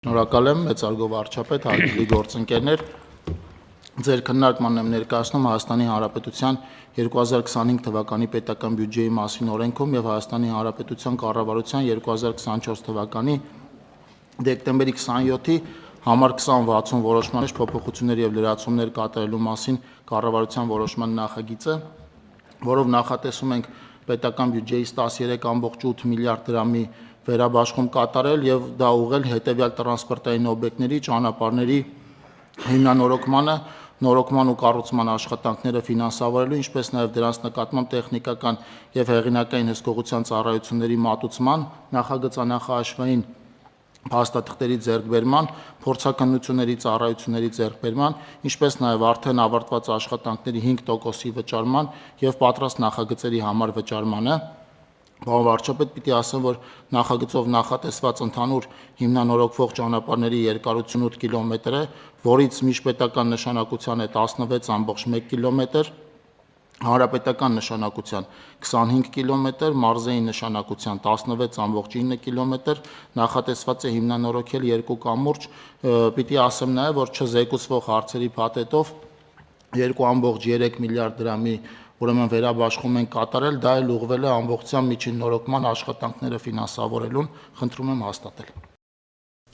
Շնորհակալ եմ մեծարգո վարչապետ, հարգելի գործընկերներ, ձեր քննարկմանն եմ ներկայացնում Հայաստանի Հանրապետության 2025 թվականի պետական բյուջեի մասին օրենքում եւ Հայաստանի Հանրապետության կառավարության 2024 թվականի դեկտեմբերի 27-ի համար 2060 որոշման մեջ փոփոխություններ եւ լրացումներ կատարելու մասին կառավարության որոշման նախագիծը, որով նախատեսում ենք պետական բյուջեից 13.8 միլիարդ դրամի վերաբաշխում կատարել եւ դա ուղղել հետեւյալ տրանսպորտային օբյեկտների, ճանապարհների հիմնանորոգմանը, նորոգման ու կառուցման աշխատանքները ֆինանսավորելու, ինչպես նաեւ դրանց նկատմամբ տեխնիկական եւ հեղինակային հսկողության ծառայությունների մատուցման, նախագծանախաշվային փաստաթղթերի ձեռքբերման, փորձաքննությունների ծառայությունների ձեռքբերման, ինչպես նաեւ արդեն ավարտված աշխատանքների 5%-ի վճարման եւ պատրաստ նախագծերի համար վճարմանը։ Պարոն վարչապետ, պիտի ասեմ, որ նախագծով նախատեսված ընդհանուր հիմնանորոգվող ճանապարհների երկարությունը 8 կիլոմետր է, որից միջպետական նշանակության է 16.1 կիլոմետր, հանրապետական նշանակության 25 կիլոմետր, մարզային նշանակության 16.9 կիլոմետր, նախատեսված է հիմնանորոգել երկու կամուրջ, պիտի ասեմ նաև, որ չզեկուցվող հարցերի փաթեթով 2.3 միլիարդ դրամի ուրեմն վերաբաշխում են կատարել, դա էլ ուղղվել է ամբողջությամբ միջին նորոգման աշխատանքները ֆինանսավորելուն, խնդրում եմ հաստատել։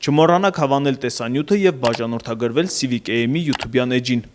Չմոռանաք հավանել տեսանյութը եւ բաժանորդագրվել Civic AM-ի YouTube-յան էջին։